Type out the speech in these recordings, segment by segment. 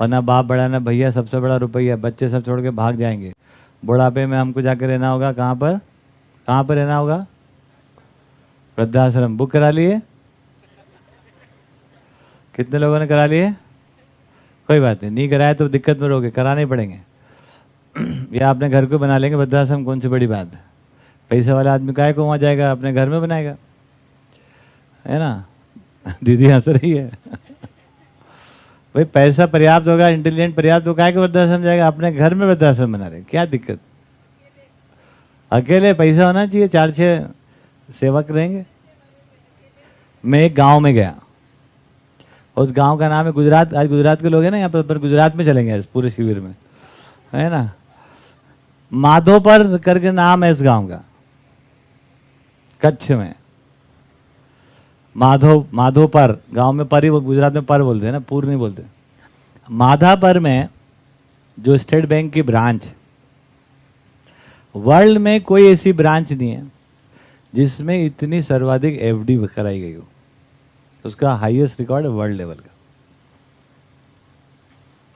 और ना बाप बड़ा ना भैया, सबसे बड़ा रुपया। बच्चे सब छोड़ के भाग जाएंगे। बुढ़ापे में हमको जाकर रहना होगा कहाँ पर? कहाँ पर रहना होगा? वृद्धाश्रम। बुक करा लिए? कितने लोगों ने करा लिए? कोई बात नहीं, नहीं कराया तो दिक्कत में रहोगे, कराने पड़ेंगे। या अपने घर को बना लेंगे वृद्धाश्रम, कौन सी बड़ी बात है। पैसे वाला आदमी काहे को वहाँ जाएगा, अपने घर में बनाएगा, है ना। दीदी हंस रही है। भाई पैसा पर्याप्त होगा, इंटेलिजेंट पर्याप्त होगा, काहे को वृद्धाश्रम जाएगा, अपने घर में वृद्धाश्रम बना रहे, क्या दिक्कत। अकेले पैसा होना चाहिए, 4-6 सेवक रहेंगे। मैं एक गांव में गया, उस गांव का नाम है गुजरात। आज गुजरात के लोग हैं ना यहाँ पर गुजरात में चलेंगे इस पूरे शिविर में, है ना। माधोपर करके नाम है इस गांव का, कच्छ में। माधोपर गांव में, पर ही गुजरात में पर बोलते हैं ना, पूर नहीं बोलते। माधापर में जो स्टेट बैंक की ब्रांच, वर्ल्ड में कोई ऐसी ब्रांच नहीं है जिसमें इतनी सर्वाधिक एफडी कराई गई हो। उसका हाईएस्ट रिकॉर्ड है वर्ल्ड लेवल का।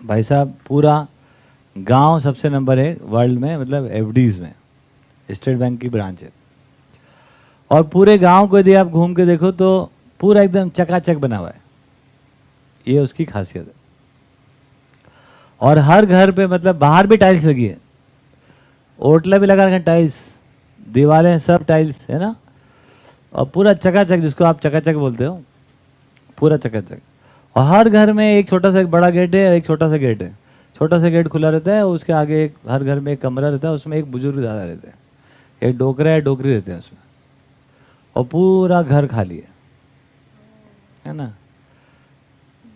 भाई साहब पूरा गांव सबसे नंबर है वर्ल्ड में, मतलब एफडीज में स्टेट बैंक की ब्रांच है। और पूरे गांव को यदि आप घूम के देखो तो पूरा एकदम चकाचक बना हुआ है, ये उसकी खासियत है। और हर घर पे मतलब बाहर भी टाइल्स लगी है, ओटला भी लगा रखे टाइल्स, दीवारें सब टाइल्स, है ना। और पूरा चकाचक, जिसको आप चकाचक बोलते हो, पूरा चकाचक। और हर घर में एक छोटा सा एक बड़ा गेट है, एक छोटा सा गेट है। छोटा सा गेट खुला रहता है, उसके आगे एक, हर घर में एक कमरा रहता है, उसमें एक बुजुर्ग दादा रहते हैं, एक डोकरा या डोकरी रहते हैं उसमें। और पूरा घर खाली है ना।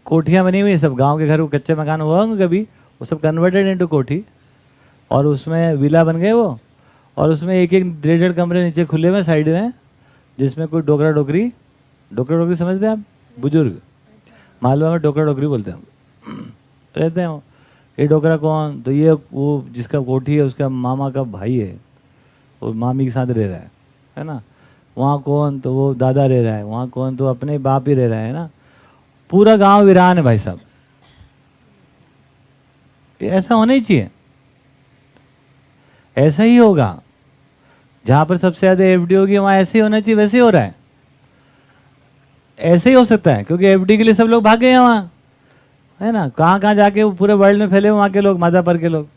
कोठियाँ बनी हुई है सब, गांव के घर को कच्चे मकान हुआ होंगे कभी, वो सब कन्वर्टेड इनटू कोठी, और उसमें विला बन गए वो। और उसमें एक एक 1.5 कमरे नीचे खुले हुए साइड में, जिसमें कोई डोकरा डोकरी समझते हैं आप? बुजुर्ग, मालवा में डोकरा डोकरी बोलते हैं हम, रहते हैं वो। ये डोकरा कौन? तो ये वो जिसका कोठी है उसका मामा का भाई है, वो मामी के साथ रह रहा है ना। वहाँ कौन? तो वो दादा रह रहा है। वहाँ कौन? तो अपने बाप ही रह रहा है ना। पूरा गांव वीरान है भाई साहब। ये ऐसा होना ही चाहिए, ऐसा ही होगा। जहाँ पर सबसे ज़्यादा एफडी होगी वहाँ ऐसे ही होना चाहिए, वैसे ही हो रहा है। ऐसे ही हो सकता है क्योंकि एफडी के लिए सब लोग भागे हैं वहाँ, है ना। कहाँ कहाँ जाके वो पूरे वर्ल्ड में फैले वहाँ के लोग, माधापर के लोग।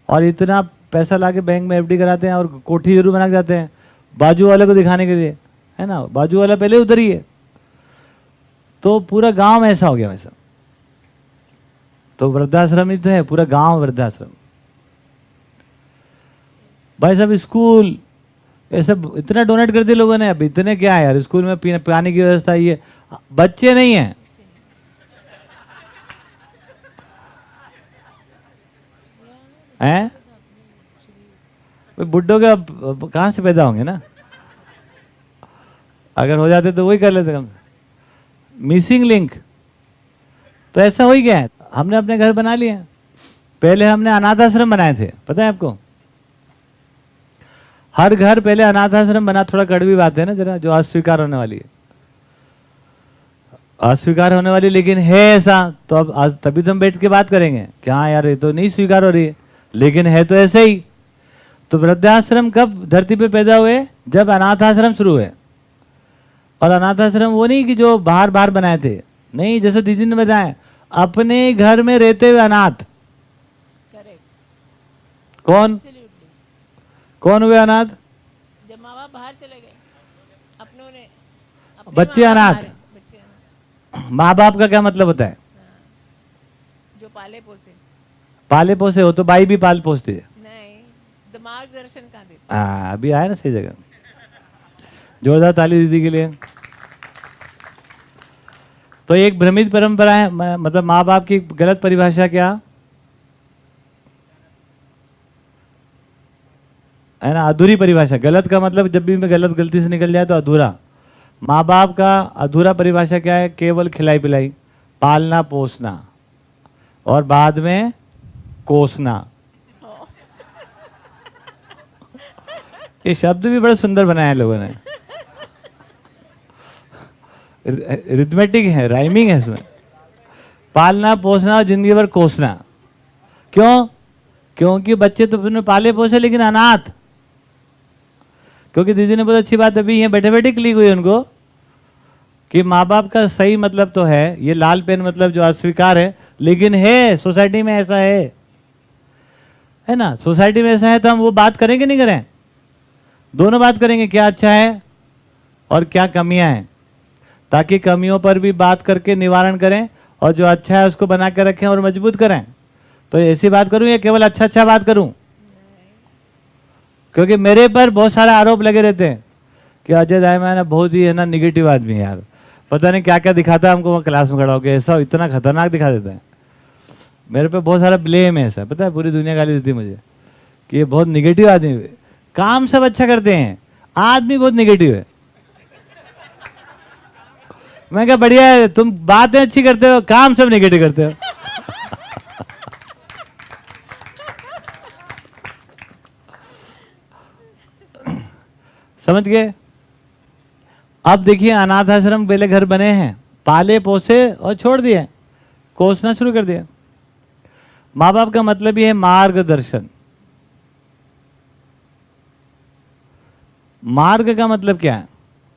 और इतना पैसा लाके बैंक में एफडी कराते हैं और कोठी जरूर बना के जाते हैं बाजू वाले को दिखाने के लिए, है ना। बाजू वाला पहले उधर ही है। तो पूरा गांव ऐसा हो गया वैसा। तो वृद्धाश्रम ही तो है, पूरा गांव वृद्धाश्रम। भाई साहब स्कूल ये सब इतना डोनेट कर दिए लोगों ने। अब इतने क्या है यार, स्कूल में पानी की व्यवस्था, ये बच्चे नहीं है, हैं? बुड्ढों के कहाँ से पैदा होंगे ना। अगर हो जाते तो वही कर लेते हम। मिसिंग लिंक तो ऐसा हो ही गया है। हमने अपने घर बना लिए। पहले हमने अनाथ आश्रम बनाए थे, पता है आपको। हर घर पहले अनाथ आश्रम बना। थोड़ा कड़वी बात है ना जरा, जो अस्वीकार होने वाली है, अस्वीकार होने वाली, लेकिन है ऐसा। तो अब आज तभी तो हम बैठ के बात करेंगे कि हाँ यार ये तो नहीं स्वीकार हो रही है, लेकिन है तो ऐसे ही। तो वृद्धाश्रम कब धरती पे पैदा हुए? जब अनाथ आश्रम शुरू हुए। और अनाथ आश्रम वो नहीं कि जो बाहर बाहर बनाए थे, नहीं, जैसे दीदी ने बताया, अपने घर में रहते हुए अनाथ। कौन कौन हुए अनाथ? जब माँ बाप बाहर चले गए, अपनों ने बच्चे अनाथ। माँ बाप का क्या मतलब होता है? जो पाले पोसे। पाले पोसे हो तो बाई भी पाल पोसती है। नहीं, दिमाग दर्शन का देते। हाँ अभी आया ना सही जगह। जोरदार ताली दीदी के लिए। तो एक भ्रमित परंपरा है, मतलब माँ बाप की गलत परिभाषा क्या है ना, अधूरी परिभाषा। गलत का मतलब जब भी मैं गलती से निकल जाए तो अधूरा। माँ बाप का अधूरा परिभाषा क्या है? केवल खिलाई पिलाई, पालना पोसना और बाद में कोसना। ये शब्द भी बड़े सुंदर बनाए हैं लोगों ने, रिथमेटिक है, राइमिंग है इसमें। पालना पोसना और जिंदगी भर कोसना। क्यों? क्योंकि बच्चे तो तुमने पाले पोसे लेकिन अनाथ। क्योंकि दीदी ने बहुत अच्छी बात अभी यहाँ बैठे बैठे क्लिक हुई उनको कि माँ बाप का सही मतलब तो है, ये लाल पेन मतलब जो अस्वीकार है, लेकिन है सोसाइटी में ऐसा है ना। सोसाइटी में ऐसा है तो हम वो बात करेंगे नहीं करें? दोनों बात करेंगे, क्या अच्छा है और क्या कमियां हैं, ताकि कमियों पर भी बात करके निवारण करें और जो अच्छा है उसको बना कर रखें और मजबूत करें। तो ऐसी बात करूं या केवल अच्छा अच्छा बात करूं? क्योंकि मेरे पर बहुत सारे आरोप लगे रहते हैं कि अजय दायमा ना बहुत ही है ना निगेटिव आदमी है यार, पता नहीं क्या क्या दिखाता है हमको वहाँ क्लास में खड़ा होकर, ऐसा इतना खतरनाक दिखा देता है। मेरे पे बहुत सारा ब्लेम है ऐसा, पता है पूरी दुनिया गाली देती है मुझे कि ये बहुत निगेटिव आदमी है। काम सब अच्छा करते हैं, आदमी बहुत निगेटिव है। मैं क्या बढ़िया है, तुम बातें अच्छी करते हो, काम सब निगेटिव करते हो। समझ गए? अब देखिए अनाथ आश्रम पहले घर बने हैं, पाले पोसे और छोड़ दिए, कोसना शुरू कर दिया। माँ बाप का मतलब ये है मार्गदर्शन। मार्ग का मतलब क्या है?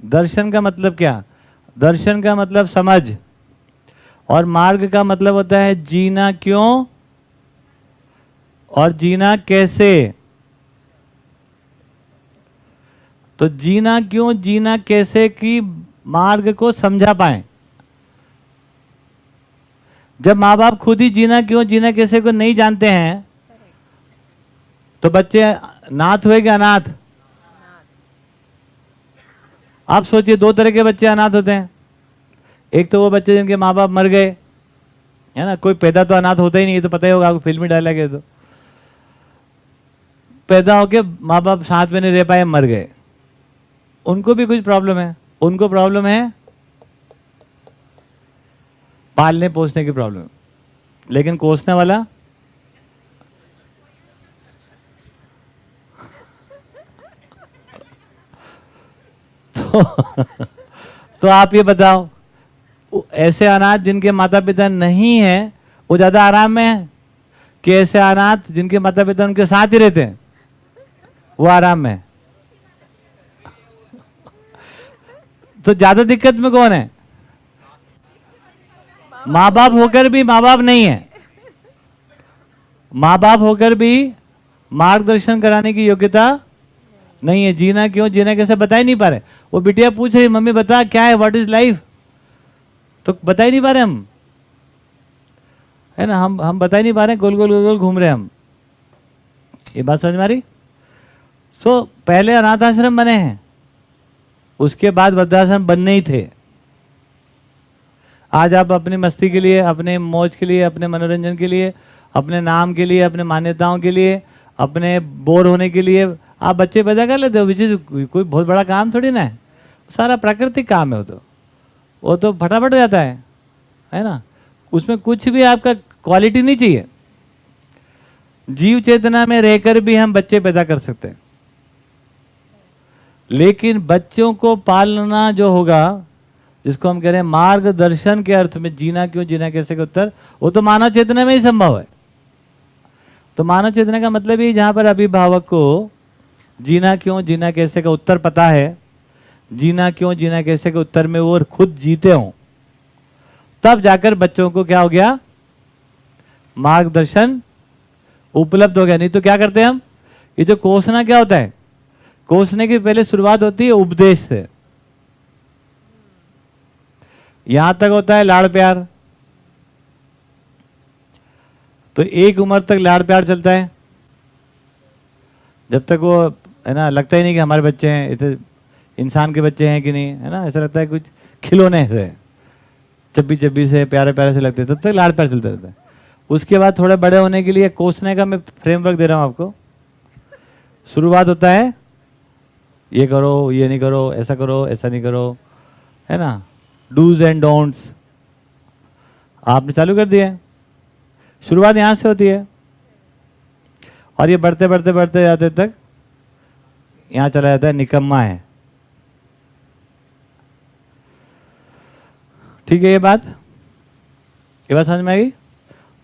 दर्शन का मतलब क्या? दर्शन का मतलब समझ, और मार्ग का मतलब होता है जीना क्यों और जीना कैसे। तो जीना क्यों जीना कैसे की मार्ग को समझा पाए। जब माँ बाप खुद ही जीना क्यों जीना कैसे को नहीं जानते हैं तो बच्चे नाथ हुए कि अनाथ? आप सोचिए, दो तरह के बच्चे अनाथ होते हैं। एक तो वो बच्चे जिनके माँ बाप मर गए, है ना, कोई पैदा तो अनाथ होता ही नहीं, तो पता ही होगा आपको, फिल्म में डाला गया, तो पैदा होके माँ बाप साथ में नहीं रह पाए, मर गए, उनको भी कुछ प्रॉब्लम है। उनको प्रॉब्लम है पालने पोसने की प्रॉब्लम, लेकिन कोसने वाला तो आप ये बताओ, ऐसे अनाथ जिनके माता पिता नहीं है वो ज्यादा आराम में है कि ऐसे अनाथ जिनके माता पिता उनके साथ ही रहते हैं वो आराम में है? तो ज्यादा दिक्कत में कौन है? माँ बाप होकर भी माँ बाप नहीं है, माँ बाप होकर भी मार्गदर्शन कराने की योग्यता नहीं है। जीना क्यों जीना कैसे बता ही नहीं पा रहे। वो बिटिया पूछ रही, मम्मी बता क्या है, व्हाट इज लाइफ, तो बता ही नहीं पा रहे हम, है ना, हम बता ही नहीं पा रहे, गोल गोल गोल गोल घूम रहे हम। ये बात समझ में आ रही? सो पहले अनाथ आश्रम बने हैं, उसके बाद वृद्धाश्रम बनने ही थे। आज आप अपनी मस्ती के लिए, अपने मौज के लिए, अपने मनोरंजन के लिए, अपने नाम के लिए, अपने मान्यताओं के लिए, अपने बोर होने के लिए आप बच्चे पैदा कर लेते हो, विच इज कोई बहुत बड़ा काम थोड़ी ना है, सारा प्राकृतिक काम है वो तो फटाफट हो जाता है ना। उसमें कुछ भी आपका क्वालिटी नहीं चाहिए। जीव चेतना में रहकर भी हम बच्चे पैदा कर सकते हैं, लेकिन बच्चों को पालना जो होगा, जिसको हम कह रहे हैं मार्गदर्शन के अर्थ में, जीना क्यों जीना कैसे का उत्तर, वो तो मानव चेतना में ही संभव है। तो मानव चेतना का मतलब ही जहां पर अभिभावक को जीना क्यों जीना कैसे का उत्तर पता है, जीना क्यों जीना कैसे के उत्तर में वो खुद जीते हों, तब जाकर बच्चों को क्या हो गया, मार्गदर्शन उपलब्ध हो गया। नहीं तो क्या करते हैं हम, ये जो कोसना क्या होता है, कोसने की पहले शुरुआत होती है उपदेश से, यहां तक होता है लाड़ प्यार। तो एक उम्र तक लाड़ प्यार चलता है, जब तक वो है ना लगता ही नहीं कि हमारे बच्चे हैं, इतने इंसान के बच्चे हैं कि नहीं, है ना, ऐसा लगता है कुछ खिलौने से, चब्बी चब्बी से प्यारे प्यारे से लगते हैं, तब तक लाड़ प्यार चलता रहता है। उसके बाद थोड़े बड़े होने के लिए कोसने का मैं फ्रेमवर्क दे रहा हूं आपको। शुरुआत होता है ये करो, ये नहीं करो, ऐसा करो, ऐसा नहीं करो, है ना, डूज एंड डोंट्स आपने चालू कर दिए। शुरुआत यहां से होती है और ये बढ़ते बढ़ते बढ़ते जाते तक यहां चला जाता है निकम्मा है। ठीक है ये बात? ये बात समझ में आई?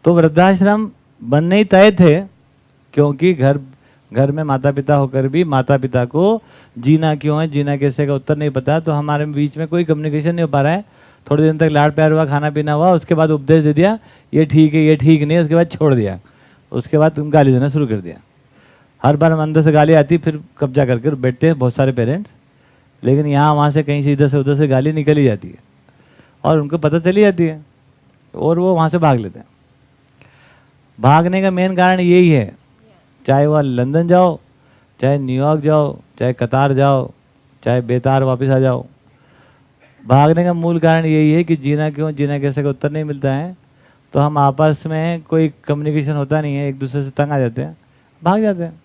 तो वृद्धाश्रम बनने ही तय थे, क्योंकि घर में माता पिता होकर भी माता पिता को जीना क्यों है, जीना कैसे का उत्तर नहीं पता, तो हमारे बीच में कोई कम्युनिकेशन नहीं हो पा रहा है। थोड़े दिन तक लाड प्यार हुआ, खाना पीना हुआ, उसके बाद उपदेश दे दिया ये ठीक है ये ठीक नहीं है, उसके बाद छोड़ दिया, उसके बाद तुम गाली देना शुरू कर दिया। हर बार अंदर से गाली आती, फिर कब्जा करके बैठते हैं बहुत सारे पेरेंट्स, लेकिन यहाँ वहाँ से कहीं से इधर से उधर से गाली निकल ही जाती है और उनको पता चली जाती है और वो वहाँ से भाग लेते हैं। भागने का मेन कारण यही है, चाहे वह लंदन जाओ, चाहे न्यूयॉर्क जाओ, चाहे कतार जाओ, चाहे बेतार वापस आ जाओ, भागने का मूल कारण यही है कि जीना क्यों, जीना कैसे का उत्तर नहीं मिलता है। तो हम आपस में कोई कम्युनिकेशन होता नहीं है, एक दूसरे से तंग आ जाते हैं, भाग जाते हैं।